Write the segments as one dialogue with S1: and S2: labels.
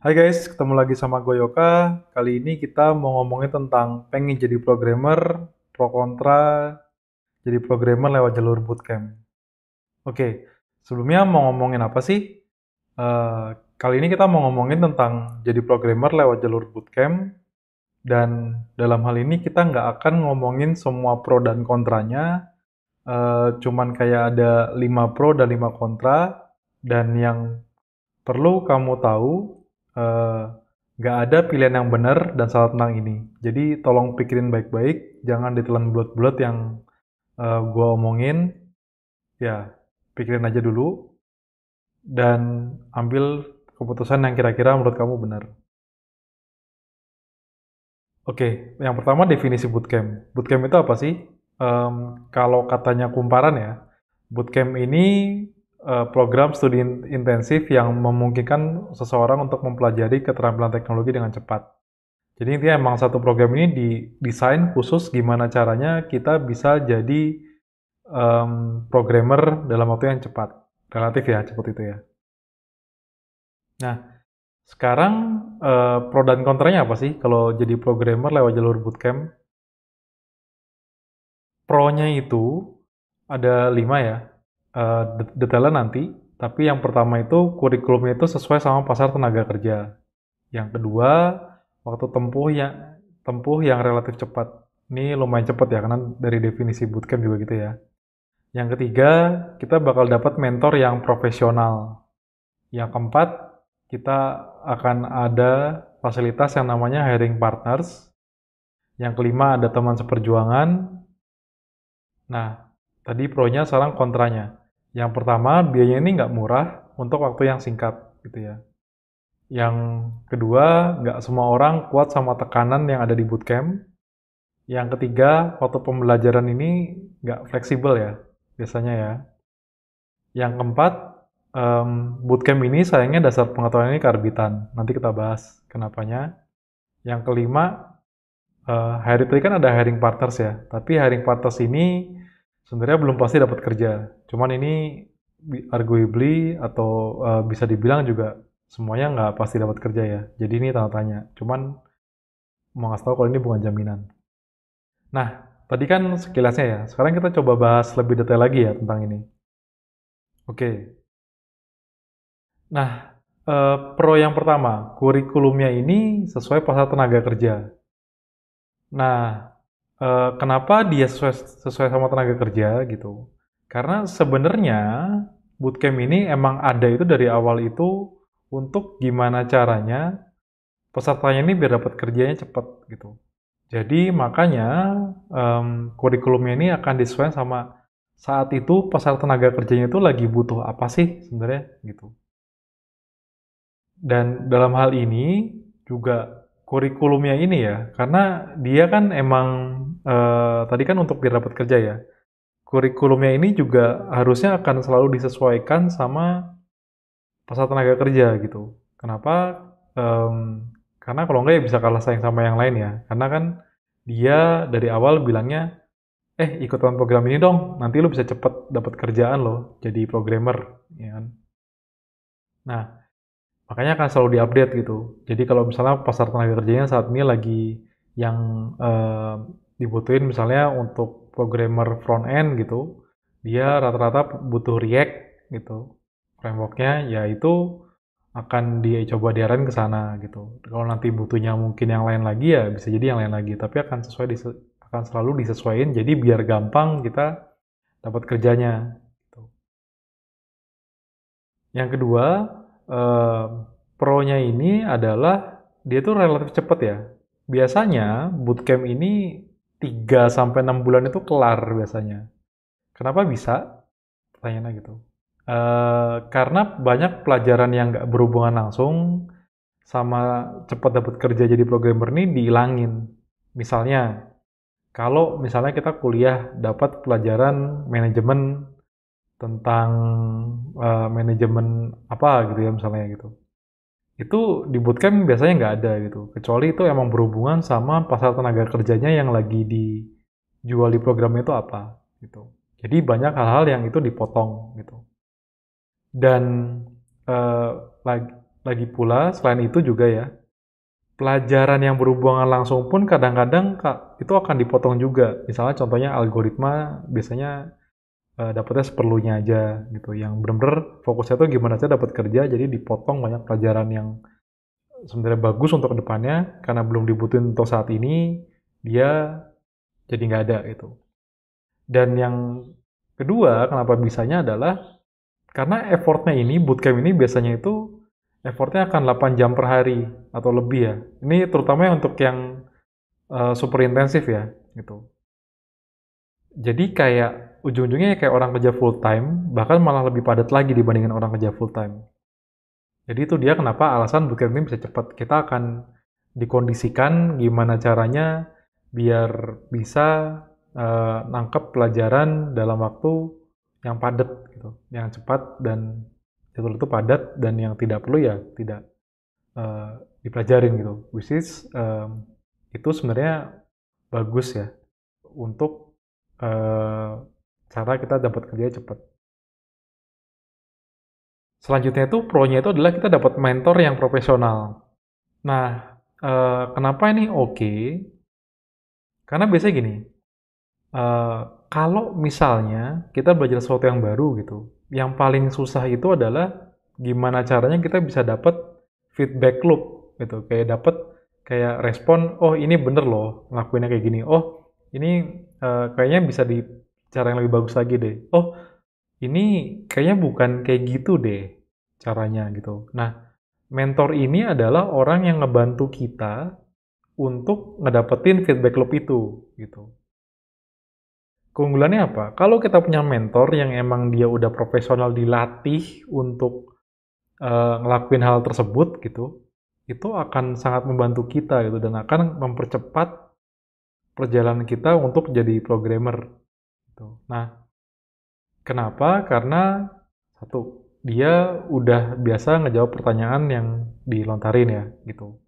S1: Hai guys, ketemu lagi sama gue Yoka. Kali ini kita mau ngomongin tentang pengen jadi programmer, pro kontra, jadi programmer lewat jalur bootcamp. Oke, sebelumnya mau ngomongin apa sih? Eh, Kali ini kita mau ngomongin tentang jadi programmer lewat jalur bootcamp, dan dalam hal ini kita nggak akan ngomongin semua pro dan kontranya, cuman kayak ada 5 pro dan 5 kontra, dan yang perlu kamu tahu, eh, nggak ada pilihan yang benar dan salah tentang ini. Jadi tolong pikirin baik-baik, jangan ditelan bulat-bulat yang gua omongin. Ya, pikirin aja dulu dan ambil keputusan yang kira-kira menurut kamu benar. Oke, yang pertama definisi bootcamp. Bootcamp itu apa sih? Kalau katanya kumparan ya, bootcamp ini program studi intensif yang memungkinkan seseorang untuk mempelajari keterampilan teknologi dengan cepat. Jadi intinya emang satu program ini didesain khusus gimana caranya kita bisa jadi programmer dalam waktu yang cepat. Relatif ya, cepat itu ya. Nah, sekarang pro dan kontranya apa sih kalau jadi programmer lewat jalur bootcamp? Pro-nya itu ada 5 ya, detailnya nanti. Tapi yang pertama itu kurikulumnya itu sesuai sama pasar tenaga kerja. Yang kedua, waktu tempuh yang relatif cepat. Ini lumayan cepat ya, karena dari definisi bootcamp juga gitu ya. Yang ketiga, kita bakal dapat mentor yang profesional. Yang keempat, kita akan ada fasilitas yang namanya hiring partners. Yang kelima, ada teman seperjuangan. Nah, tadi pro-nya, sekarang kontranya. Yang pertama, biayanya ini nggak murah untuk waktu yang singkat, gitu ya. Yang kedua, nggak semua orang kuat sama tekanan yang ada di bootcamp. Yang ketiga, waktu pembelajaran ini nggak fleksibel ya, biasanya ya. Yang keempat, bootcamp ini sayangnya dasar pengetahuan ini kearbitan. Nanti kita bahas kenapanya. Yang kelima, tadi kan ada hiring partners ya. Tapi hiring partners ini sebenarnya belum pasti dapat kerja. Cuman ini arguably atau bisa dibilang juga semuanya nggak pasti dapat kerja ya. Jadi ini tanda tanya. Cuman mau ngasih tahu kalau ini bukan jaminan. Nah, tadi kan sekilasnya ya. Sekarang kita coba bahas lebih detail lagi ya tentang ini. Oke. Nah, pro yang pertama, kurikulumnya ini sesuai pasar tenaga kerja. Nah, kenapa dia sesuai sama tenaga kerja gitu? Karena sebenarnya bootcamp ini emang ada itu dari awal itu untuk gimana caranya pesertanya ini biar dapat kerjanya cepat gitu. Jadi makanya kurikulumnya ini akan disesuaikan sama saat itu pasar tenaga kerjanya itu lagi butuh apa sih sebenarnya gitu. Dan dalam hal ini juga kurikulumnya ini ya, karena dia kan emang tadi kan untuk biar dapat kerja ya. Kurikulumnya ini juga harusnya akan selalu disesuaikan sama pasar tenaga kerja gitu. Kenapa? Karena kalau enggak ya bisa kalah saing sama yang lain ya. Karena kan dia dari awal bilangnya, ikutan program ini dong, nanti lu bisa cepet dapat kerjaan loh, jadi programmer, ya kan? Nah, makanya akan selalu diupdate gitu. Jadi kalau misalnya pasar tenaga kerjanya saat ini lagi yang dibutuhin misalnya untuk programmer front end gitu, dia rata-rata butuh React gitu. Frameworknya ya itu akan dicoba diarahin ke sana gitu. Kalau nanti butuhnya mungkin yang lain lagi ya bisa jadi yang lain lagi, tapi akan selalu disesuaikan jadi biar gampang kita dapat kerjanya gitu. Yang kedua, eh, pro-nya ini adalah dia tuh relatif cepat ya. Biasanya bootcamp ini 3 sampai 6 bulan itu kelar biasanya. Kenapa bisa? Pertanyaannya gitu. Karena banyak pelajaran yang nggak berhubungan langsung sama cepat dapat kerja jadi programmer ini dihilangin. Misalnya, kalau misalnya kita kuliah dapat pelajaran manajemen tentang manajemen apa gitu ya misalnya gitu. Itu di bootcamp biasanya nggak ada gitu. Kecuali itu emang berhubungan sama pasar tenaga kerjanya yang lagi dijual di program itu apa gitu. Jadi banyak hal-hal yang itu dipotong gitu. Dan eh, lagi lagi pula selain itu juga ya, pelajaran yang berhubungan langsung pun kadang-kadang itu akan dipotong juga. Misalnya contohnya algoritma biasanya dapetnya seperlunya aja gitu. Yang bener-bener fokusnya tuh gimana aja dapat kerja, jadi dipotong banyak pelajaran yang sebenarnya bagus untuk kedepannya karena belum dibutuhin untuk saat ini, dia jadi nggak ada gitu. Dan yang kedua, kenapa bisanya adalah karena effortnya ini, bootcamp ini biasanya itu effortnya akan 8 jam per hari atau lebih ya. Ini terutama untuk yang super intensif ya, gitu. Jadi kayak ujung-ujungnya kayak orang kerja full time, bahkan malah lebih padat lagi dibandingkan orang kerja full time. Jadi itu dia kenapa alasan bootcamp ini bisa cepat. Kita akan dikondisikan gimana caranya biar bisa nangkep pelajaran dalam waktu yang padat gitu, yang cepat dan jadwal itu padat dan yang tidak perlu ya tidak dipelajarin gitu. Which is itu sebenarnya bagus ya untuk cara kita dapat kerja cepat. Selanjutnya itu pro-nya itu adalah kita dapat mentor yang profesional. Nah, kenapa ini oke? Karena biasanya gini, kalau misalnya kita belajar sesuatu yang baru gitu, yang paling susah itu adalah gimana caranya kita bisa dapat feedback loop gitu, kayak dapat kayak respon, oh ini bener loh ngelakuinnya kayak gini, oh ini kayaknya bisa di cara yang lebih bagus lagi deh, oh ini kayaknya bukan kayak gitu deh caranya gitu. Nah, mentor ini adalah orang yang ngebantu kita untuk ngedapetin feedback loop itu gitu. Keunggulannya apa? Kalau kita punya mentor yang emang dia udah profesional dilatih untuk ngelakuin hal tersebut gitu, itu akan sangat membantu kita gitu dan akan mempercepat perjalanan kita untuk jadi programmer gitu. Nah, kenapa? Karena satu, dia udah biasa ngejawab pertanyaan yang dilontarin ya gitu.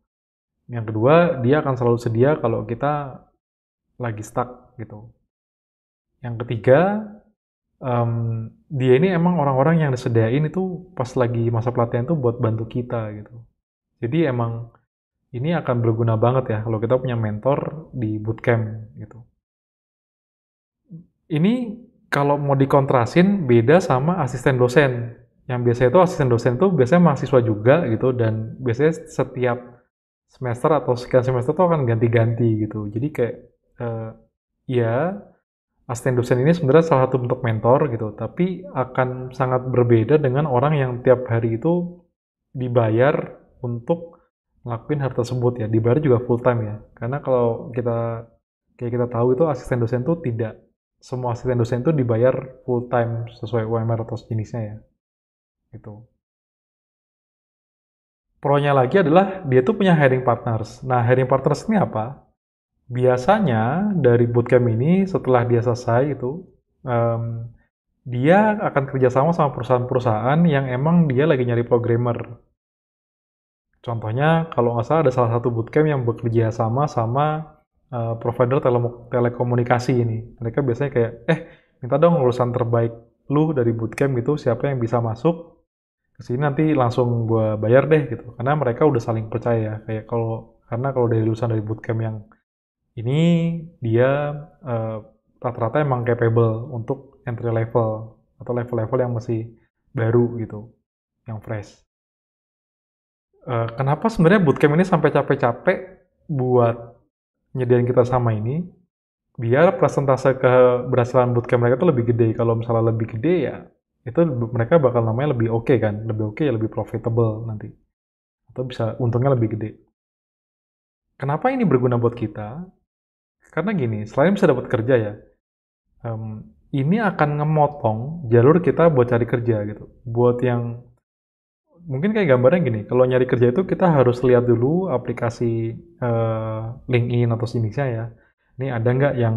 S1: Yang kedua, dia akan selalu sedia kalau kita lagi stuck gitu. Yang ketiga, dia ini emang orang-orang yang disediain itu pas lagi masa pelatihan tuh buat bantu kita gitu. Jadi emang ini akan berguna banget ya kalau kita punya mentor di bootcamp gitu. Ini kalau mau dikontrasin beda sama asisten dosen. Yang biasanya itu asisten dosen tuh biasanya mahasiswa juga gitu dan biasanya setiap semester atau sekian semester tuh akan ganti-ganti gitu. Jadi kayak ya asisten dosen ini sebenarnya salah satu bentuk mentor gitu, tapi akan sangat berbeda dengan orang yang tiap hari itu dibayar untuk ngelakuin hal tersebut ya, dibayar juga full time ya. Karena kalau kayak kita tahu itu asisten dosen itu tidak semua asisten dosen itu dibayar full time sesuai UMR atau sejenisnya ya. Gitu. Pro-nya lagi adalah dia tuh punya hiring partners. Nah, hiring partners ini apa? Biasanya dari bootcamp ini setelah dia selesai itu dia akan kerjasama sama perusahaan-perusahaan yang emang dia lagi nyari programmer. Contohnya kalau nggak salah ada salah satu bootcamp yang bekerja sama sama provider telekomunikasi ini. Mereka biasanya kayak, minta dong lulusan terbaik lu dari bootcamp gitu, siapa yang bisa masuk ke sini nanti langsung gua bayar deh gitu. Karena mereka udah saling percaya. Kayak karena kalau dari lulusan dari bootcamp yang ini dia rata-rata emang capable untuk entry level atau level-level yang masih baru gitu, yang fresh. Kenapa sebenarnya bootcamp ini sampai capek-capek buat nyediain kita sama ini, biar persentase keberhasilan bootcamp mereka tuh lebih gede. Kalau misalnya lebih gede ya, itu mereka bakal namanya lebih oke kan, lebih oke ya lebih profitable nanti. Atau bisa untungnya lebih gede. Kenapa ini berguna buat kita? Karena gini, selain bisa dapat kerja ya, ini akan ngemotong jalur kita buat cari kerja gitu. Buat yang mungkin kayak gambarnya gini, kalau nyari kerja itu kita harus lihat dulu aplikasi LinkedIn atau sejenisnya ya. Ini ada nggak yang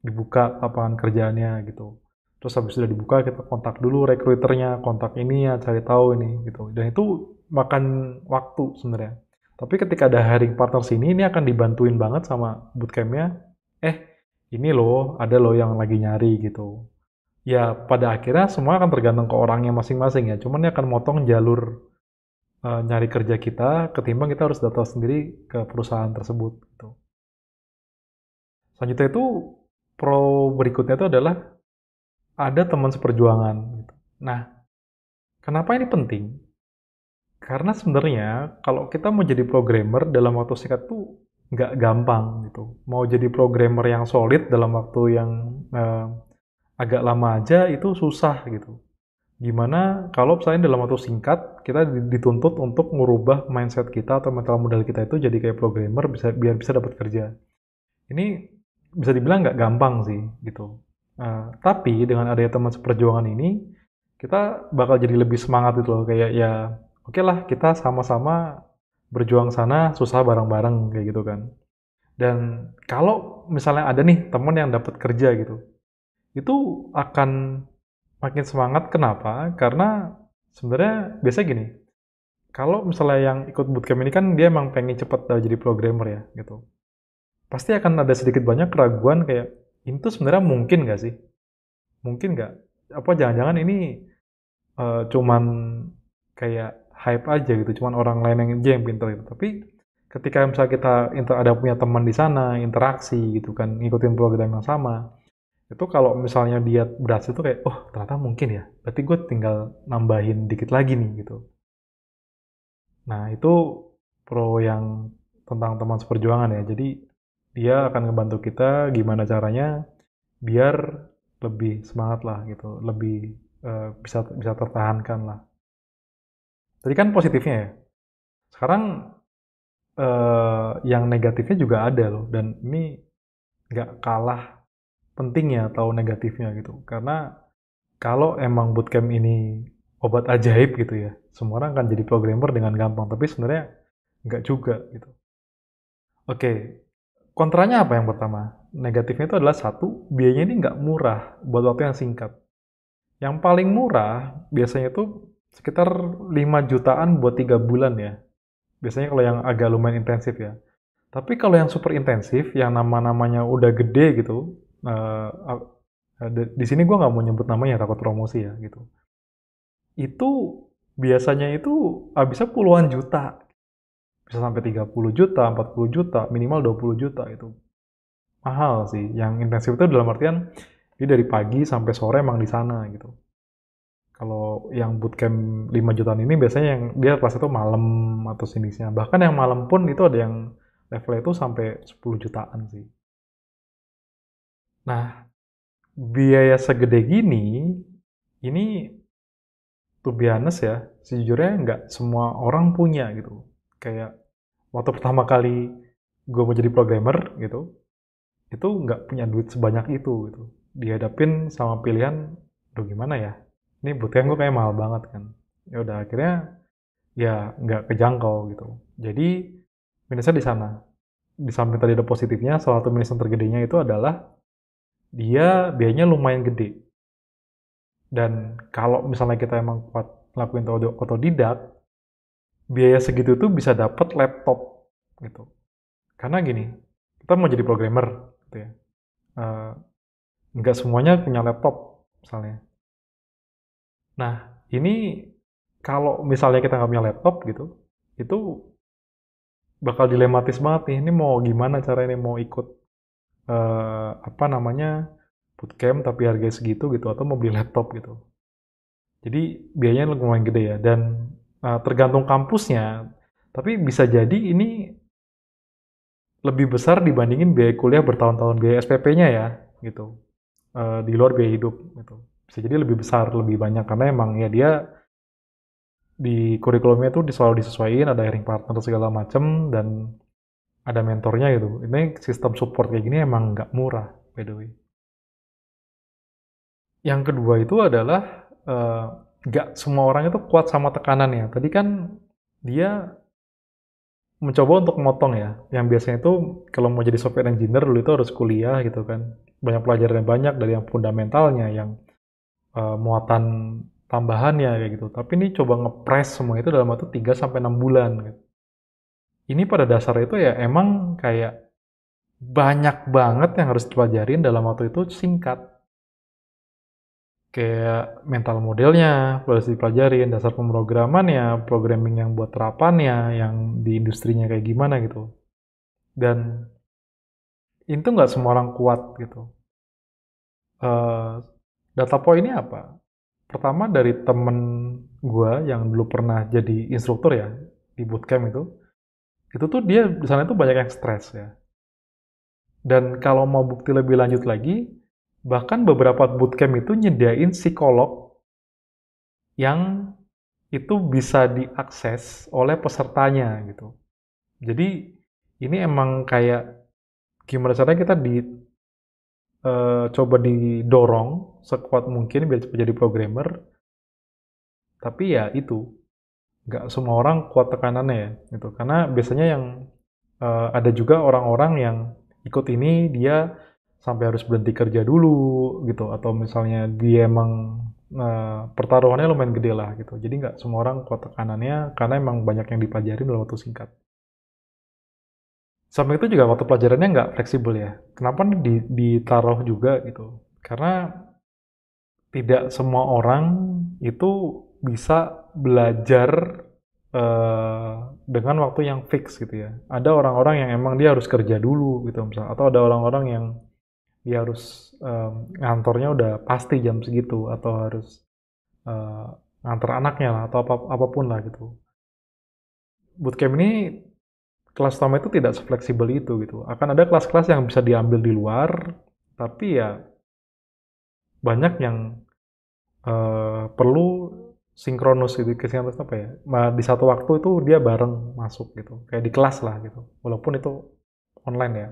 S1: dibuka lapangan kerjaannya gitu. Terus habis sudah dibuka kita kontak dulu rekruternya, kontak ini ya, cari tahu ini gitu. Dan itu makan waktu sebenarnya. Tapi ketika ada hiring partner sini, ini akan dibantuin banget sama bootcampnya. Ini loh, ada loh yang lagi nyari gitu. Ya, pada akhirnya semua akan tergantung ke orangnya masing-masing ya. Cuman ini akan motong jalur nyari kerja kita ketimbang kita harus datang sendiri ke perusahaan tersebut gitu. Selanjutnya itu pro berikutnya itu adalah ada teman seperjuangan gitu. Nah, kenapa ini penting? Karena sebenarnya kalau kita mau jadi programmer dalam waktu singkat tuh nggak gampang gitu. Mau jadi programmer yang solid dalam waktu yang agak lama aja itu susah gitu. Gimana kalau misalnya dalam waktu singkat kita dituntut untuk merubah mindset kita atau mental modal kita itu jadi kayak programmer biar bisa dapat kerja. Ini bisa dibilang nggak gampang sih gitu. Tapi dengan adanya teman seperjuangan ini kita bakal jadi lebih semangat gitu loh kayak ya oke lah kita sama-sama berjuang sana susah bareng-bareng kayak gitu kan. Dan kalau misalnya ada nih teman yang dapat kerja gitu, itu akan makin semangat. Kenapa? Karena sebenarnya biasa gini, kalau misalnya yang ikut bootcamp ini kan dia emang pengen cepet jadi programmer ya gitu. Pasti akan ada sedikit banyak keraguan kayak, ini tuh sebenarnya mungkin nggak sih? Mungkin nggak? Apa jangan-jangan ini cuman kayak hype aja gitu, cuman orang lain yang aja yang pintar gitu. Tapi ketika misalnya kita ada punya teman di sana, interaksi gitu kan, ngikutin program yang sama, itu kalau misalnya dia berhasil tuh kayak, oh ternyata mungkin ya, berarti gue tinggal nambahin dikit lagi nih gitu. Nah itu pro yang tentang teman seperjuangan ya, jadi dia akan ngebantu kita gimana caranya biar lebih semangat lah gitu, lebih bisa bisa tertahankan lah. Tadi kan positifnya ya. Sekarang yang negatifnya juga ada loh, dan ini nggak kalah pentingnya tahu negatifnya gitu. Karena kalau emang bootcamp ini obat ajaib gitu ya, semua orang akan jadi programmer dengan gampang. Tapi sebenarnya nggak juga gitu. Oke, kontranya apa yang pertama? Negatifnya itu adalah satu, biayanya ini nggak murah buat waktu yang singkat. Yang paling murah biasanya itu sekitar 5 jutaan buat 3 bulan ya. Biasanya kalau yang agak lumayan intensif ya. Tapi kalau yang super intensif, yang nama-namanya udah gede gitu, di sini gue nggak mau nyebut namanya takut promosi ya gitu. Itu biasanya itu habisnya puluhan juta, bisa sampai 30 juta, 40 juta, minimal 20 juta itu. Mahal sih. Yang intensif itu dalam artian dia dari pagi sampai sore emang di sana gitu. Kalau yang bootcamp 5 jutaan ini biasanya yang dia kelas itu malam atau sinisnya. Bahkan yang malam pun itu ada yang levelnya itu sampai 10 jutaan sih. Nah, biaya segede gini, ini to be honest ya, sejujurnya nggak semua orang punya gitu. Kayak waktu pertama kali gue mau jadi programmer gitu, itu nggak punya duit sebanyak itu gitu. Dihadapin sama pilihan, aduh gimana ya? Ini bootcamp gue kayak mahal banget kan. Ya udah akhirnya ya nggak kejangkau gitu. Jadi minusnya di sana. Di samping tadi ada positifnya, salah satu minus yang tergedenya itu adalah dia biayanya lumayan gede. Dan kalau misalnya kita emang kuat ngelakuin otodidak, biaya segitu tuh bisa dapat laptop gitu. Karena gini, kita mau jadi programmer gitu ya. Eh, nggak semuanya punya laptop misalnya. Nah, ini kalau misalnya kita nggak punya laptop gitu, itu bakal dilematis banget nih. Ini mau gimana caranya mau ikut apa namanya bootcamp tapi harganya segitu gitu atau mau beli laptop gitu. Jadi biayanya lumayan gede ya dan tergantung kampusnya. Tapi bisa jadi ini lebih besar dibandingin biaya kuliah bertahun-tahun biaya SPP-nya ya gitu. Di luar biaya hidup gitu. Bisa jadi lebih besar, lebih banyak karena emang ya dia di kurikulumnya tuh selalu disesuaikan, ada hiring partner segala macem dan ada mentornya gitu. Ini sistem support kayak gini emang nggak murah by the way. Yang kedua itu adalah nggak semua orang itu kuat sama tekanannya. Tadi kan dia mencoba untuk motong ya. Yang biasanya itu kalau mau jadi software engineer dulu itu harus kuliah gitu kan. Banyak pelajaran yang banyak dari yang fundamentalnya, yang muatan tambahannya kayak gitu. Tapi ini coba ngepres semua itu dalam waktu 3 sampai 6 bulan gitu. Ini pada dasarnya itu ya emang kayak banyak banget yang harus dipelajarin dalam waktu itu singkat. Kayak mental modelnya harus dipelajarin, dasar pemrogramannya, programming yang buat terapannya, yang di industrinya kayak gimana gitu. Dan itu nggak semua orang kuat gitu. Eh, Data point ini apa? Pertama dari temen gua yang dulu pernah jadi instruktur ya di bootcamp itu tuh dia di sana itu banyak yang stres ya. Dan kalau mau bukti lebih lanjut lagi, bahkan beberapa bootcamp itu nyediain psikolog yang itu bisa diakses oleh pesertanya gitu. Jadi ini emang kayak gimana caranya kita coba didorong sekuat mungkin biar cepat jadi programmer, tapi ya itu nggak semua orang kuat tekanannya ya gitu. Karena biasanya yang ada juga orang-orang yang ikut ini dia sampai harus berhenti kerja dulu gitu, atau misalnya dia emang pertaruhannya lumayan gede lah gitu. Jadi nggak semua orang kuat tekanannya karena emang banyak yang dipelajari dalam waktu singkat. Sama itu juga waktu pelajarannya nggak fleksibel ya. Kenapa ditaruh juga gitu? Karena tidak semua orang itu bisa belajar eh, dengan waktu yang fix gitu ya. Ada orang-orang yang emang dia harus kerja dulu gitu misalnya, atau ada orang-orang yang dia harus ngantornya udah pasti jam segitu, atau harus eh, ngantar anaknya lah, atau apapun lah gitu. Bootcamp ini kelas utama itu tidak sefleksibel itu gitu. Akan ada kelas-kelas yang bisa diambil di luar, tapi ya banyak yang perlu sinkronus gitu. Sinkronus apa ya? Di satu waktu itu dia bareng masuk gitu. Kayak di kelas lah gitu. Walaupun itu online ya.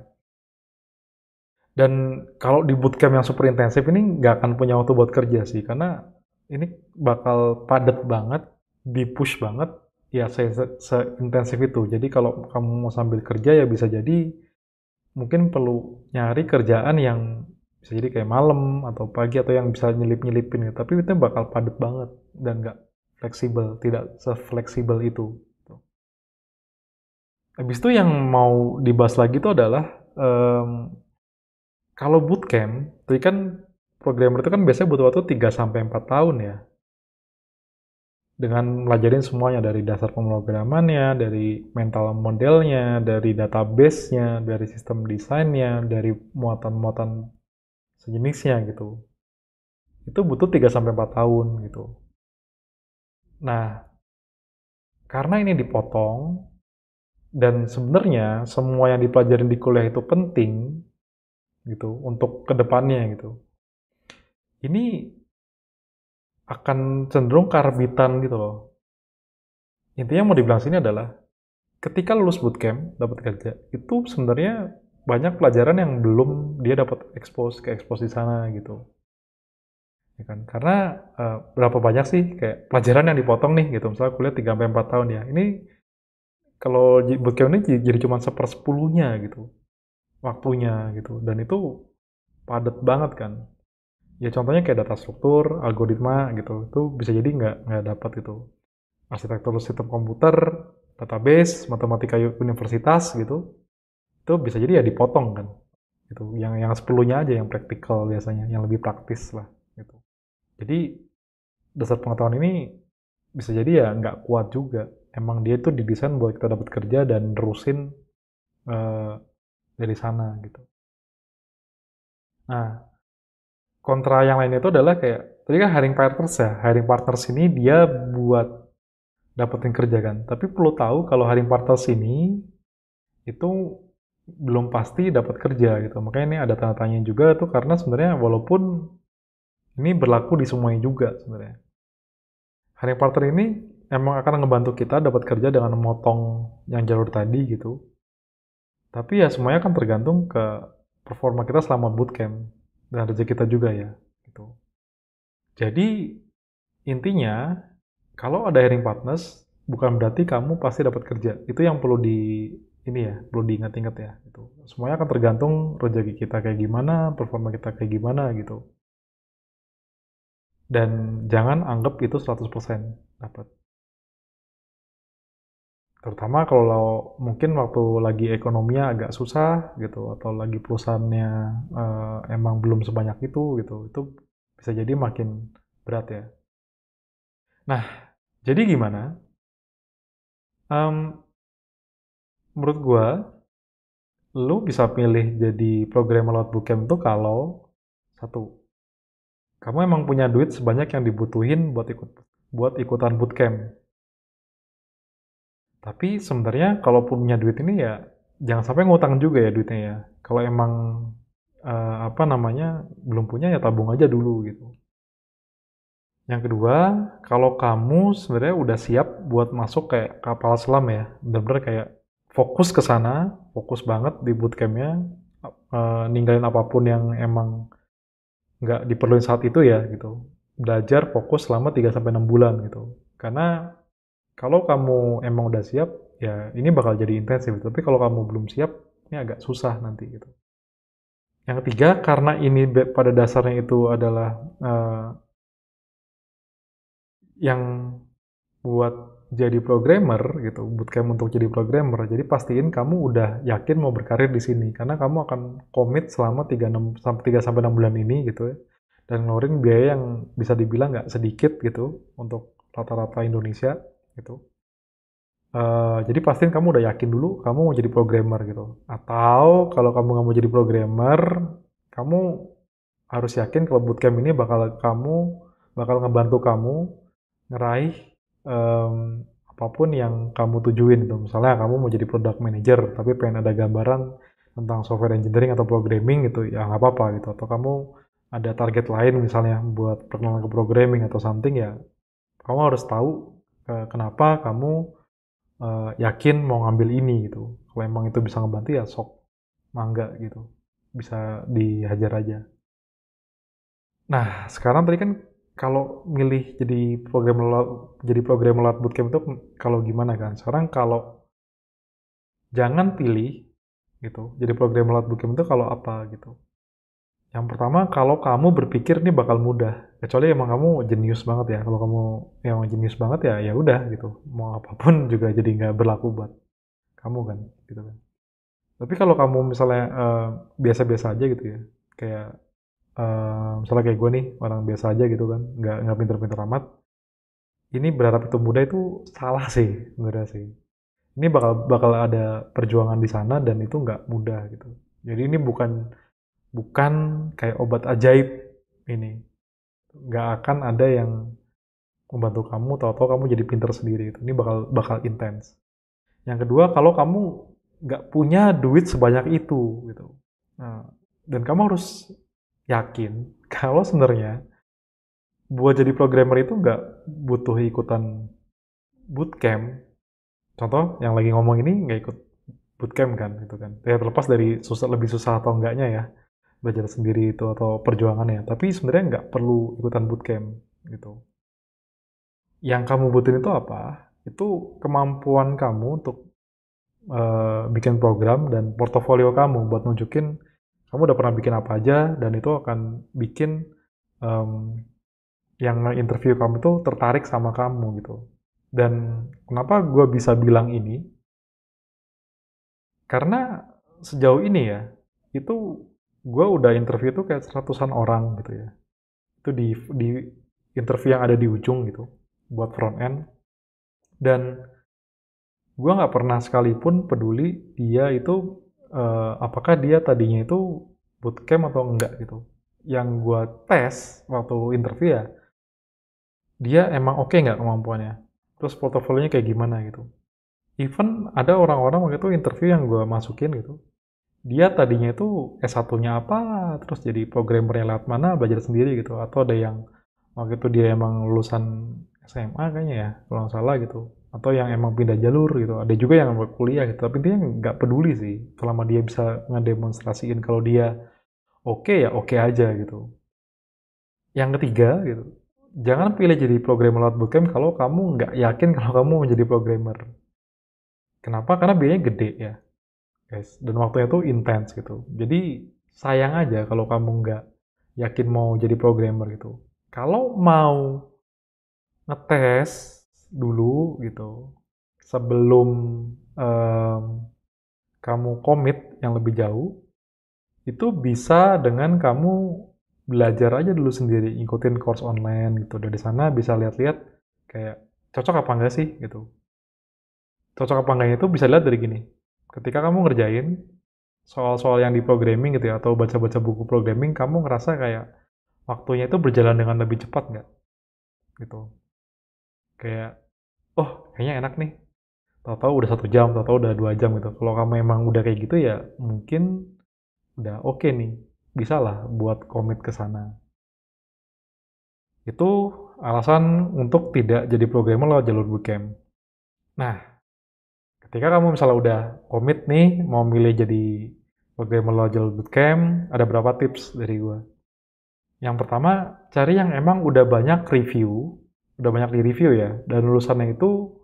S1: Dan kalau di bootcamp yang super intensif ini nggak akan punya waktu buat kerja sih. Karena ini bakal padat banget, di-push banget, ya seintensif itu. Jadi kalau kamu mau sambil kerja ya bisa jadi mungkin perlu nyari kerjaan yang bisa jadi kayak malam atau pagi atau yang bisa nyelip-nyelipin gitu. Tapi itu bakal padat banget dan nggak fleksibel, tidak sefleksibel itu. Habis itu yang mau dibahas lagi itu adalah kalau bootcamp, tadi kan programmer itu kan biasanya butuh waktu 3 sampai 4 tahun ya. Dengan melajarin semuanya dari dasar pemrogramannya, dari mental modelnya, dari database-nya, dari sistem desainnya, dari muatan-muatan sejenisnya gitu. Itu butuh 3 sampai 4 tahun gitu. Nah, karena ini dipotong dan sebenarnya semua yang dipelajarin di kuliah itu penting gitu untuk kedepannya gitu. Ini akan cenderung karbitan gitu loh. Intinya mau dibilang sini adalah ketika lulus bootcamp dapat kerja itu sebenarnya banyak pelajaran yang belum dia dapat expose di sana gitu. Ya kan? Karena berapa banyak sih kayak pelajaran yang dipotong nih gitu. Misalnya kuliah 3 sampai 4 tahun ya. Ini kalau bootcamp ini jadi cuma sepersepuluhnya gitu waktunya gitu, dan itu padat banget kan. Ya contohnya kayak data struktur, algoritma gitu, itu bisa jadi nggak dapat itu. Arsitektur sistem komputer, database, matematika universitas gitu, itu bisa jadi ya dipotong kan. Gitu. Yang sepuluhnya aja yang praktikal biasanya, yang lebih praktis lah gitu. Jadi dasar pengetahuan ini bisa jadi ya nggak kuat juga. Emang dia itu didesain buat kita dapat kerja dan nerusin eh, dari sana gitu. Nah, kontra yang lain itu adalah kayak tadi kan hiring partners ya. Hiring partners ini dia buat dapetin kerja kan. Tapi perlu tahu kalau hiring partners ini itu belum pasti dapat kerja gitu. Makanya ini ada tanda tanya juga tuh karena sebenarnya walaupun ini berlaku di semuanya juga sebenarnya. Hiring partner ini emang akan ngebantu kita dapat kerja dengan memotong yang jalur tadi gitu. Tapi ya semuanya kan tergantung ke performa kita selama bootcamp dan rezeki kita juga ya gitu. Jadi intinya kalau ada hiring partners bukan berarti kamu pasti dapat kerja. Itu yang perlu ini ya, perlu diingat-ingat ya gitu. Semuanya akan tergantung rezeki kita kayak gimana, performa kita kayak gimana gitu. Dan jangan anggap itu 100% dapat. Terutama kalau mungkin waktu lagi ekonominya agak susah gitu, atau lagi perusahaannya emang belum sebanyak itu gitu. Itu bisa jadi makin berat ya. Nah, jadi gimana? Em, menurut gua, lu bisa pilih jadi programmer lewat bootcamp tuh kalau satu, kamu emang punya duit sebanyak yang dibutuhin buat ikutan bootcamp. Tapi sebenarnya kalau punya duit ini ya jangan sampai ngutang juga ya duitnya ya. Kalau emang apa namanya belum punya ya tabung aja dulu gitu. Yang kedua, kalau kamu sebenarnya udah siap buat masuk kayak kapal selam ya, bener-bener kayak fokus ke sana, fokus banget di bootcampnya, ninggalin apapun yang emang nggak diperluin saat itu ya gitu. Belajar fokus selama 3 sampai 6 bulan gitu. Karena kalau kamu emang udah siap, ya ini bakal jadi intensif. Tapi kalau kamu belum siap, ini agak susah nanti gitu. Yang ketiga, karena ini pada dasarnya itu adalah yang buat jadi programmer gitu, bootcamp untuk jadi programmer. Jadi pastiin kamu udah yakin mau berkarir di sini karena kamu akan komit selama 3 sampai 6 bulan ini gitu ya. Dan ngeluarin biaya yang bisa dibilang nggak sedikit gitu untuk rata-rata Indonesia gitu. Jadi pastiin kamu udah yakin dulu kamu mau jadi programmer gitu. Atau kalau kamu nggak mau jadi programmer, kamu harus yakin kalau bootcamp ini bakal ngebantu kamu ngeraih apapun yang kamu tujuin tuh. Misalnya kamu mau jadi product manager, tapi pengen ada gambaran tentang software engineering atau programming gitu, ya nggak apa-apa gitu. Atau kamu ada target lain misalnya buat perkenalan ke programming atau something ya, kamu harus tahu kenapa kamu yakin mau ngambil ini gitu. Kalau emang itu bisa ngebantu ya sok mangga gitu. Bisa dihajar aja. Nah, sekarang tadi kan kalau milih jadi programmer lewat bootcamp itu kalau gimana kan? Sekarang kalau jangan pilih gitu. Jadi programmer lewat bootcamp itu kalau apa gitu. Yang pertama, kalau kamu berpikir ini bakal mudah, kecuali emang kamu jenius banget ya. Kalau kamu emang jenius banget ya, ya udah gitu. Mau apapun juga jadi nggak berlaku buat kamu kan, gitu kan. Tapi kalau kamu misalnya biasa-biasa aja gitu ya, kayak misalnya kayak gue nih, orang biasa aja gitu kan, nggak pinter-pinter amat, ini berharap itu mudah itu salah sih, sebenarnya sih. Ini bakal bakal ada perjuangan di sana dan itu nggak mudah gitu. Jadi ini bukan bukan kayak obat ajaib ini. Nggak akan ada yang membantu kamu, tahu-tahu kamu jadi pinter sendiri. Itu. Ini bakal bakal intens. Yang kedua, kalau kamu nggak punya duit sebanyak itu gitu. Nah, dan kamu harus yakin kalau sebenarnya buat jadi programmer itu nggak butuh ikutan bootcamp. Contoh yang lagi ngomong ini nggak ikut bootcamp kan, gitu kan. Ya terlepas dari lebih susah atau enggaknya ya, belajar sendiri itu atau perjuangannya. Tapi sebenarnya nggak perlu ikutan bootcamp gitu. Yang kamu butuhin itu apa? Itu kemampuan kamu untuk bikin program dan portofolio kamu buat nunjukin kamu udah pernah bikin apa aja dan itu akan bikin um, yang interview kamu tuh tertarik sama kamu gitu. Dan kenapa gue bisa bilang ini? Karena sejauh ini ya, itu gue udah interview tuh kayak seratusan orang gitu ya. Itu di interview yang ada di ujung gitu, buat front end. Dan gue nggak pernah sekalipun peduli dia itu, apakah dia tadinya itu bootcamp atau enggak gitu. Yang gue tes waktu interview ya, dia emang oke nggak kemampuannya. Terus portofolionya kayak gimana gitu. Even ada orang-orang waktu itu interview yang gue masukin gitu, dia tadinya itu S1-nya apa, terus jadi programmernya lewat mana, belajar sendiri gitu. Atau ada yang waktu itu dia emang lulusan SMA kayaknya ya, kalau nggak salah gitu. Atau yang emang pindah jalur gitu. Ada juga yang kuliah gitu, tapi dia nggak peduli sih. Selama dia bisa ngedemonstrasiin kalau dia oke ya oke aja gitu. Yang ketiga gitu, jangan pilih jadi programmer lewat bootcamp kalau kamu nggak yakin kalau kamu menjadi programmer. Kenapa? Karena biayanya gede ya. Guys, dan waktunya tuh intens gitu. Jadi sayang aja kalau kamu nggak yakin mau jadi programmer gitu. Kalau mau ngetes dulu gitu sebelum em, kamu komit yang lebih jauh, itu bisa dengan kamu belajar aja dulu sendiri, ngikutin course online gitu. Dari sana bisa lihat-lihat kayak cocok apa enggak sih gitu. Cocok apa enggaknya itu bisa lihat dari gini. Ketika kamu ngerjain soal-soal yang di programming gitu ya, atau baca-baca buku programming, kamu ngerasa kayak waktunya itu berjalan dengan lebih cepat nggak? Gitu. Kayak, oh kayaknya enak nih. Tahu-tahu udah 1 jam, tahu-tahu udah 2 jam gitu. Kalau kamu emang udah kayak gitu ya, mungkin udah oke nih. Bisa lah buat komit ke sana. Itu alasan untuk tidak jadi programmer lewat jalur bootcamp. Nah, ketika kamu misalnya udah komit nih, mau milih jadi programmer lewat jalur bootcamp, ada berapa tips dari gue. Yang pertama, cari yang emang udah banyak di review ya, dan lulusannya itu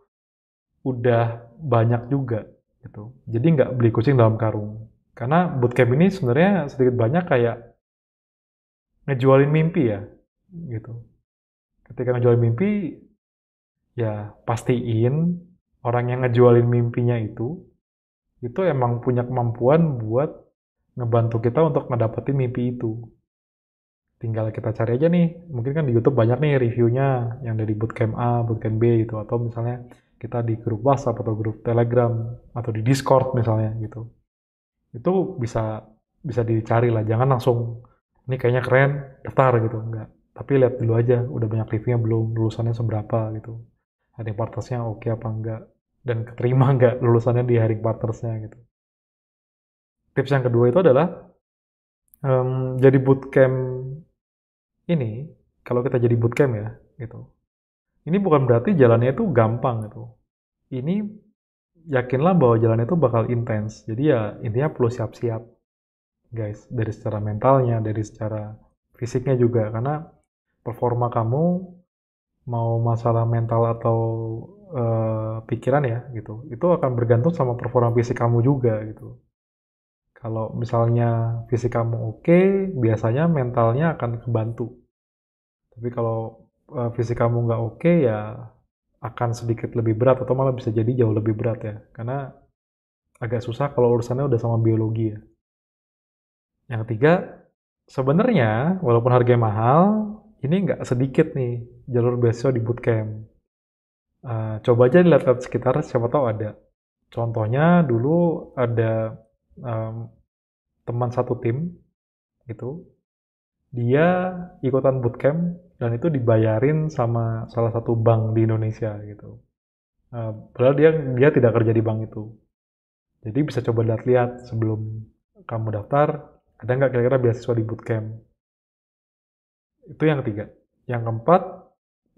S1: udah banyak juga gitu. Jadi nggak beli kucing dalam karung. Karena bootcamp ini sebenarnya sedikit banyak kayak ngejualin mimpi ya, gitu. Ketika ngejualin mimpi, ya pastiin orang yang ngejualin mimpinya itu emang punya kemampuan buat ngebantu kita untuk ngedapetin mimpi itu. Tinggal kita cari aja nih, mungkin kan di YouTube banyak nih reviewnya yang dari bootcamp A, bootcamp B gitu, atau misalnya kita di grup WhatsApp atau grup Telegram atau di Discord misalnya gitu. Itu bisa bisa dicari lah, jangan langsung ini kayaknya keren, daftar gitu, enggak. Tapi lihat dulu aja, udah banyak reviewnya belum, lulusannya seberapa gitu. Hiring partnersnya oke apa enggak, dan keterima enggak lulusannya di hiring partnersnya gitu. Tips yang kedua itu adalah jadi bootcamp ini, kalau kita jadi bootcamp ya, gitu. Ini bukan berarti jalannya itu gampang gitu. Ini yakinlah bahwa jalannya itu bakal intens. Jadi ya intinya perlu siap-siap, guys. Dari secara mentalnya, dari secara fisiknya juga. Karena performa kamu, mau masalah mental atau pikiran ya, gitu. Itu akan bergantung sama performa fisik kamu juga gitu. Kalau misalnya fisik kamu oke, biasanya mentalnya akan kebantu. Tapi kalau fisik kamu nggak oke ya akan sedikit lebih berat atau malah bisa jadi jauh lebih berat ya. Karena agak susah kalau urusannya udah sama biologi ya. Yang ketiga, sebenarnya walaupun harganya mahal, ini nggak sedikit nih jalur beasiswa di bootcamp. Coba aja lihat-lihat sekitar, siapa tahu ada. Contohnya dulu ada em, teman satu tim gitu, dia ikutan bootcamp dan itu dibayarin sama salah satu bank di Indonesia gitu. Padahal dia dia tidak kerja di bank itu. Jadi bisa coba lihat-lihat sebelum kamu daftar, ada nggak kira-kira beasiswa di bootcamp. Itu yang ketiga. Yang keempat,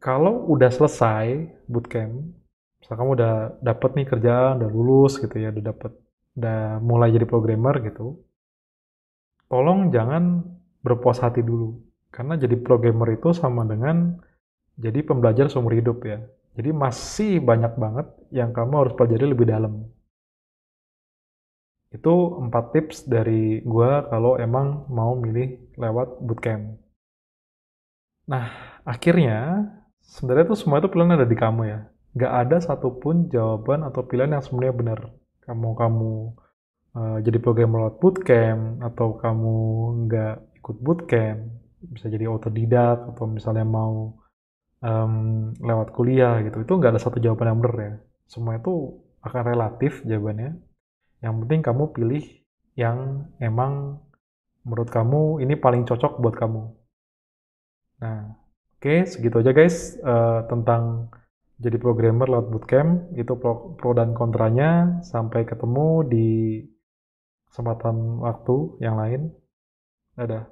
S1: kalau udah selesai bootcamp, misalnya kamu udah dapet nih kerjaan, udah lulus gitu ya, udah mulai jadi programmer gitu, tolong jangan berpuas hati dulu. Karena jadi programmer itu sama dengan jadi pembelajar seumur hidup ya. Jadi masih banyak banget yang kamu harus pelajari lebih dalam. Itu 4 tips dari gua kalau emang mau milih lewat bootcamp. Nah, akhirnya sebenarnya tuh semua itu pilihan ada di kamu ya. Nggak ada satupun jawaban atau pilihan yang sebenarnya benar. Kamu kamu jadi programmer lewat bootcamp atau kamu nggak ikut bootcamp, bisa jadi otodidak atau misalnya mau lewat kuliah gitu. Itu nggak ada satu jawaban yang benar ya. Semua itu akan relatif jawabannya. Yang penting kamu pilih yang emang menurut kamu ini paling cocok buat kamu. Nah, oke, segitu aja guys tentang jadi programmer lewat bootcamp. Itu pro dan kontranya. Sampai ketemu di kesempatan waktu yang lain. Dadah.